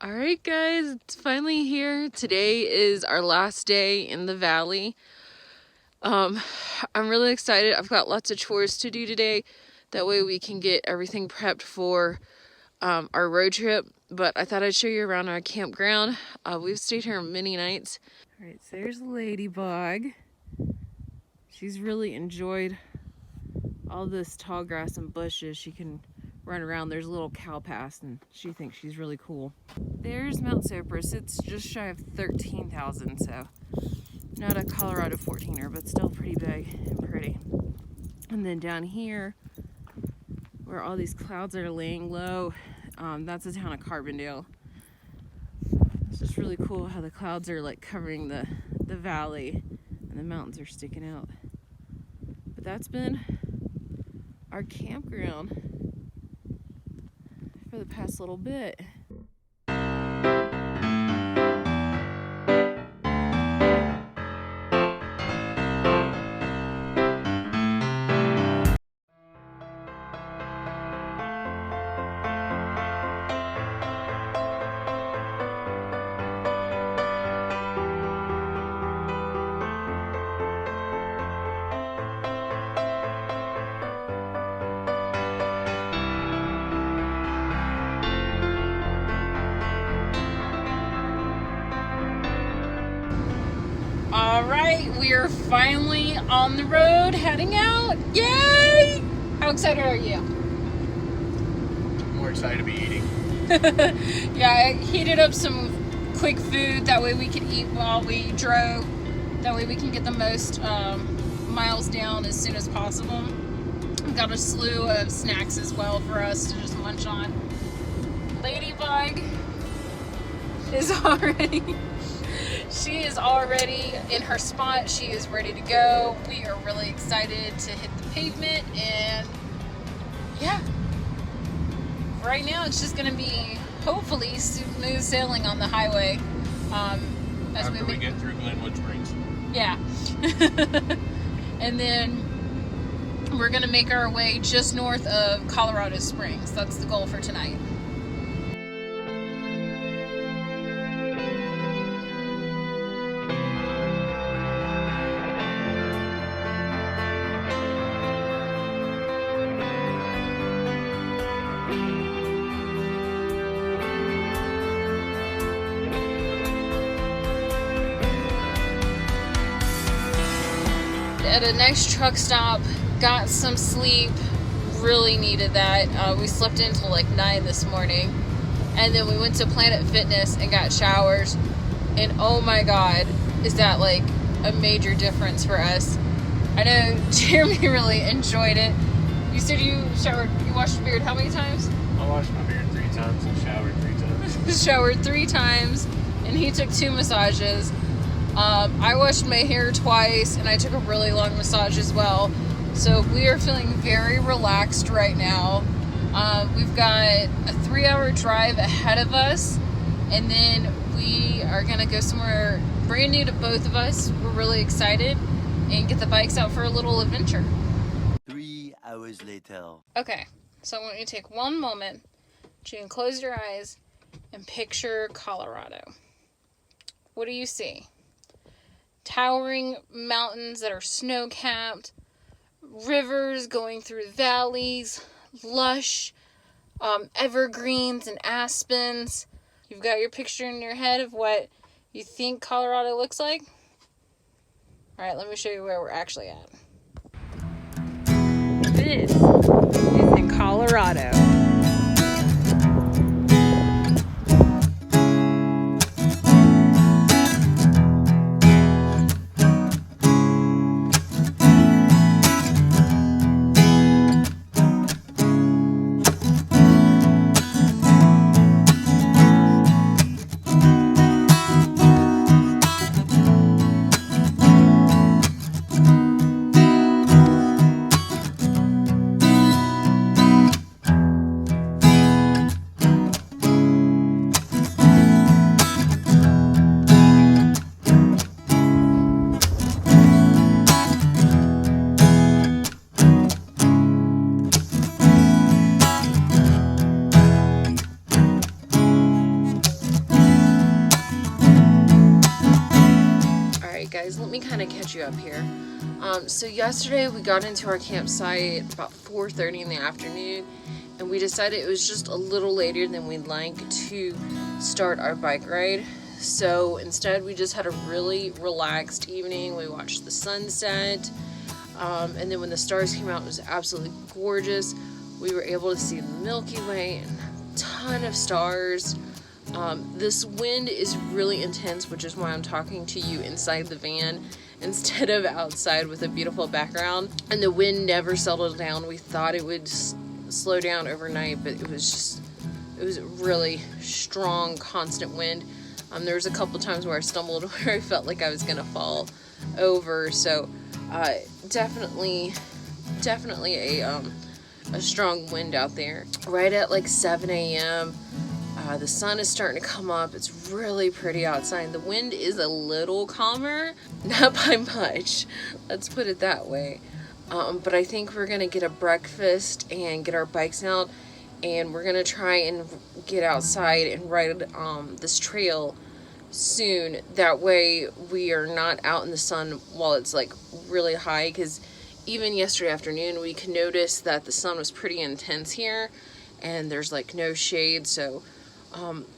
All right, guys, it's finally here. Today is our last day in the valley. I'm really excited. I've got lots of chores to do today. That way we can get everything prepped for our road trip. But I thought I'd show you around our campground. We've stayed here many nights. All right, so there's Ladybug. She's really enjoyed all this tall grass and bushes. She can run around. There's a little cow path and she thinks she's really cool. There's Mount Cypress. It's just shy of 13,000, so not a Colorado 14er, but still pretty big and pretty. And then down here, where all these clouds are laying low, that's the town of Carbondale. It's just really cool how the clouds are like covering the valley and the mountains are sticking out. But that's been our campground for the past little bit. Alright, we are finally on the road heading out. Yay! How excited are you? More excited to be eating. Yeah, I heated up some quick food. That way we can eat while we drove. That way we can get the most miles down as soon as possible. We've got a slew of snacks as well for us to just munch on. Ladybug is already... She is already in her spot. She is ready to go. We are really excited to hit the pavement, and yeah, right now it's just going to be hopefully smooth sailing on the highway. After we get through Glenwood Springs. Yeah. And then we're going to make our way just north of Colorado Springs. That's the goal for tonight. At a next truck stop, got some sleep, really needed that. We slept in until like 9 this morning, and then we went to Planet Fitness and got showers, and oh my god, is that like a major difference for us. I know Jeremy really enjoyed it. You said you washed your beard how many times? I washed my beard 3 times and showered 3 times. Showered 3 times, and he took 2 massages. I washed my hair twice, and I took a really long massage as well. So we are feeling very relaxed right now. We've got a 3-hour drive ahead of us, and then we are going to go somewhere brand new to both of us. We're really excited, and get the bikes out for a little adventure. 3 hours later. Okay, so I want you to take one moment to close your eyes and picture Colorado. What do you see? Towering mountains that are snow-capped, rivers going through valleys, lush evergreens and aspens. You've got your picture in your head of what you think Colorado looks like. All right, let me show you where we're actually at. This is in Colorado. let me kind of catch you up here. So yesterday we got into our campsite about 4:30 in the afternoon, and we decided it was just a little later than we'd like to start our bike ride. So instead we just had a really relaxed evening. We watched the sunset, and then when the stars came out, it was absolutely gorgeous. We were able to see the Milky Way and a ton of stars. This wind is really intense, which is why I'm talking to you inside the van instead of outside with a beautiful background. And the wind never settled down. We thought it would slow down overnight, but it was really strong, constant wind. There was a couple times where I stumbled where I felt like I was gonna fall over. So definitely a strong wind out there. Right at like 7 a.m. The sun is starting to come up. It's really pretty outside. The wind is a little calmer, not by much, let's put it that way. But I think we're gonna get a breakfast and get our bikes out, and we're gonna try and get outside and ride this trail soon. That way we are not out in the sun while it's like really high, because even yesterday afternoon we could notice that the sun was pretty intense here and there's like no shade. So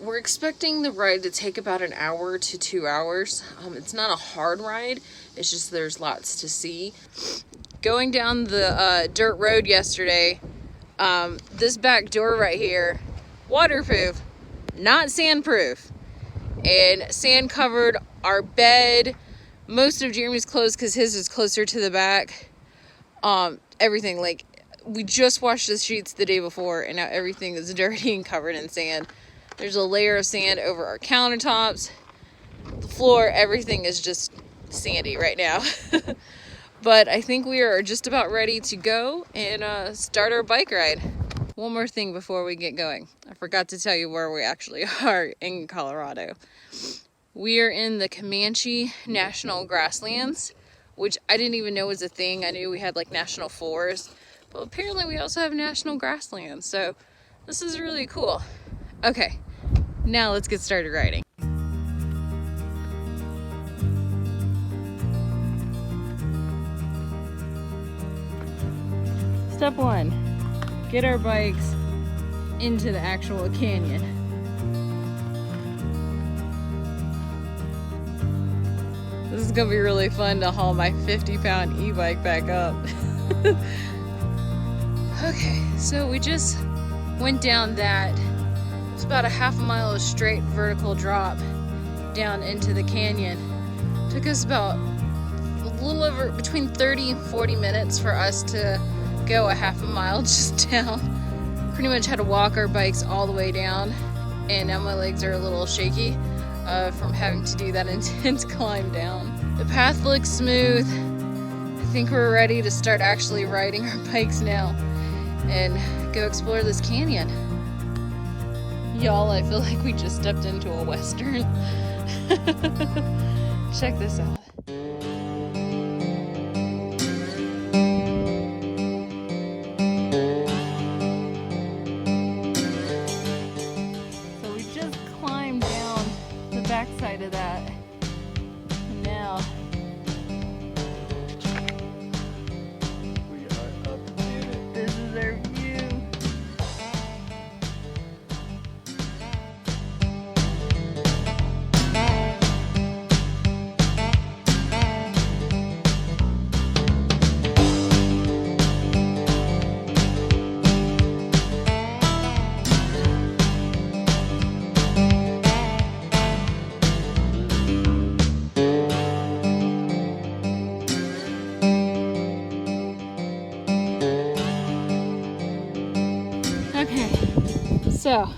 we're expecting the ride to take about an hour to 2 hours. It's not a hard ride, it's just there's lots to see. Going down the dirt road yesterday, this back door right here, waterproof, not sandproof, and sand covered our bed, most of Jeremy's clothes because his is closer to the back. Everything, like, we just washed the sheets the day before and now everything is dirty and covered in sand. There's a layer of sand over our countertops, the floor, everything is just sandy right now. But I think we are just about ready to go and start our bike ride. One more thing before we get going. I forgot to tell you where we actually are in Colorado. We are in the Comanche National Grasslands, which I didn't even know was a thing. I knew we had like national forests, but apparently we also have national grasslands. So this is really cool. Okay, now let's get started riding. Step 1, get our bikes into the actual canyon. This is gonna be really fun to haul my 50-pound e-bike back up. Okay, so we just went down that. It's about a half a mile of straight vertical drop down into the canyon. Took us about a little over between 30 and 40 minutes for us to go a half a mile just down. Pretty much had to walk our bikes all the way down, and now my legs are a little shaky from having to do that intense climb down. The path looks smooth. I think we're ready to start actually riding our bikes now and go explore this canyon. Y'all, I feel like we just stepped into a Western. Check this out. So we just climbed down the backside of that. And now we are up to it. This is our view. So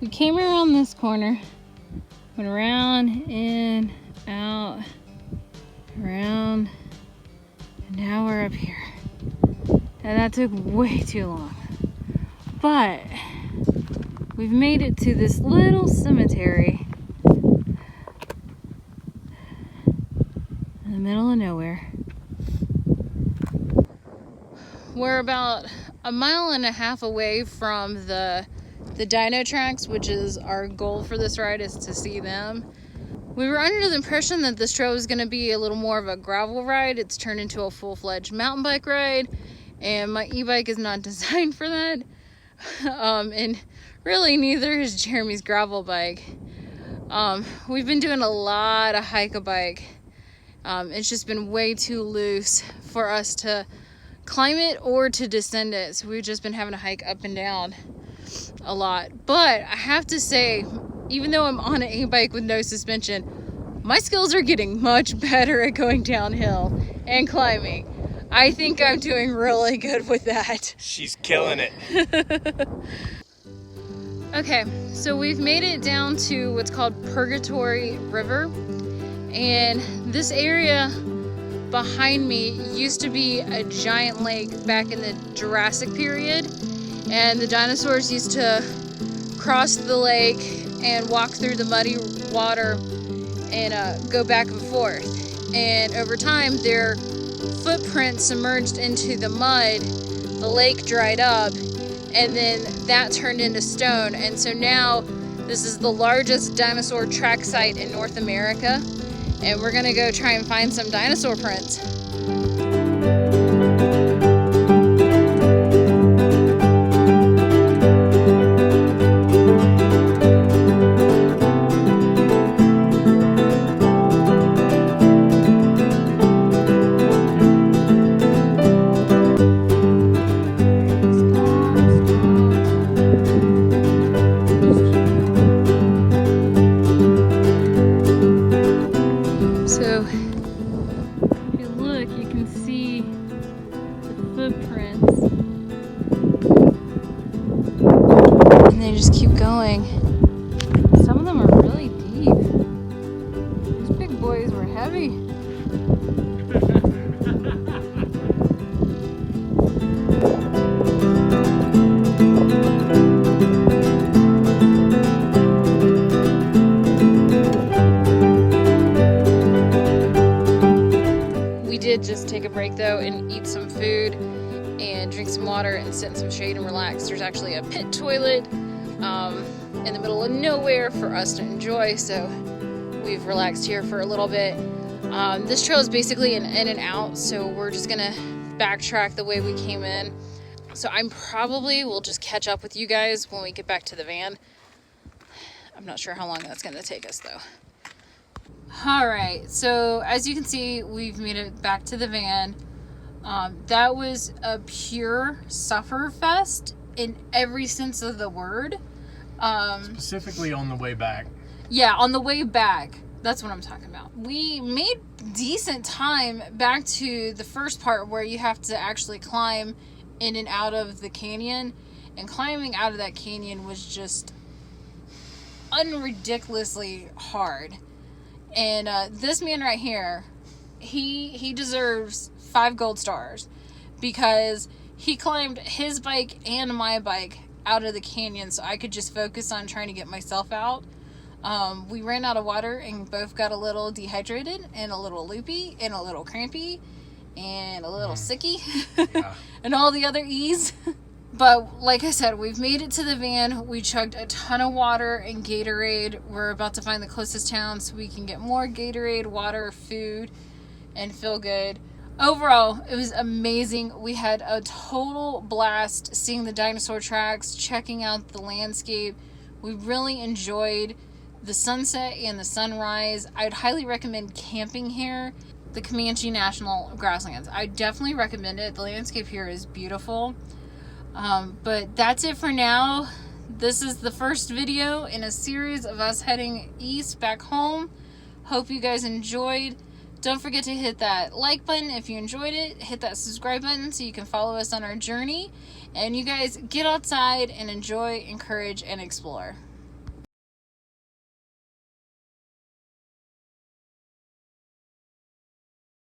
we came around this corner, went around, in, out, around, and now we're up here. And that took way too long. But we've made it to this little cemetery in the middle of nowhere. We're about a mile and a half away from the dino tracks, which is our goal for this ride, is to see them. We were under the impression that this trail was going to be a little more of a gravel ride. It's turned into a full-fledged mountain bike ride, and my e-bike is not designed for that. And really neither is Jeremy's gravel bike. We've been doing a lot of hike-a-bike. It's just been way too loose for us to climb it or to descend it. So we've just been having to hike up and down a lot. But I have to say, even though I'm on an e-bike with no suspension, my skills are getting much better at going downhill and climbing. I think I'm doing really good with that. She's killing it. Okay, so we've made it down to what's called Purgatory River, and this area behind me used to be a giant lake back in the Jurassic period, and the dinosaurs used to cross the lake and walk through the muddy water and go back and forth. And over time, their footprints submerged into the mud, the lake dried up, and then that turned into stone. And so now this is the largest dinosaur track site in North America, and we're gonna go try and find some dinosaur prints. So if you look, you can see the footprints, and they just keep going. Some of them are really deep. These big boys were heavy. Did just take a break though and eat some food and drink some water and sit in some shade and relax. There's actually a pit toilet in the middle of nowhere for us to enjoy, so we've relaxed here for a little bit. This trail is basically an in and out, so we're just gonna backtrack the way we came in. So I'm probably will just catch up with you guys when we get back to the van. I'm not sure how long that's gonna take us though. Alright, so as you can see, we've made it back to the van. That was a pure suffer fest in every sense of the word. Specifically on the way back. Yeah, on the way back. That's what I'm talking about. We made decent time back to the first part where you have to actually climb in and out of the canyon. And climbing out of that canyon was just unridiculously hard. And this man right here, he deserves 5 gold stars because he climbed his bike and my bike out of the canyon so I could just focus on trying to get myself out. We ran out of water and both got a little dehydrated and a little loopy and a little crampy and a little sicky Yeah. and all the other E's. But like I said, we've made it to the van. We chugged a ton of water and Gatorade. We're about to find the closest town so we can get more Gatorade, water, food, and feel good. Overall, it was amazing. We had a total blast seeing the dinosaur tracks, checking out the landscape. We really enjoyed the sunset and the sunrise. I'd highly recommend camping here. The Comanche National Grasslands. I definitely recommend it. The landscape here is beautiful. But that's it for now. This is the first video in a series of us heading east back home. Hope you guys enjoyed. Don't forget to hit that like button if you enjoyed it. Hit that subscribe button so you can follow us on our journey. And you guys get outside and enjoy, encourage, and explore.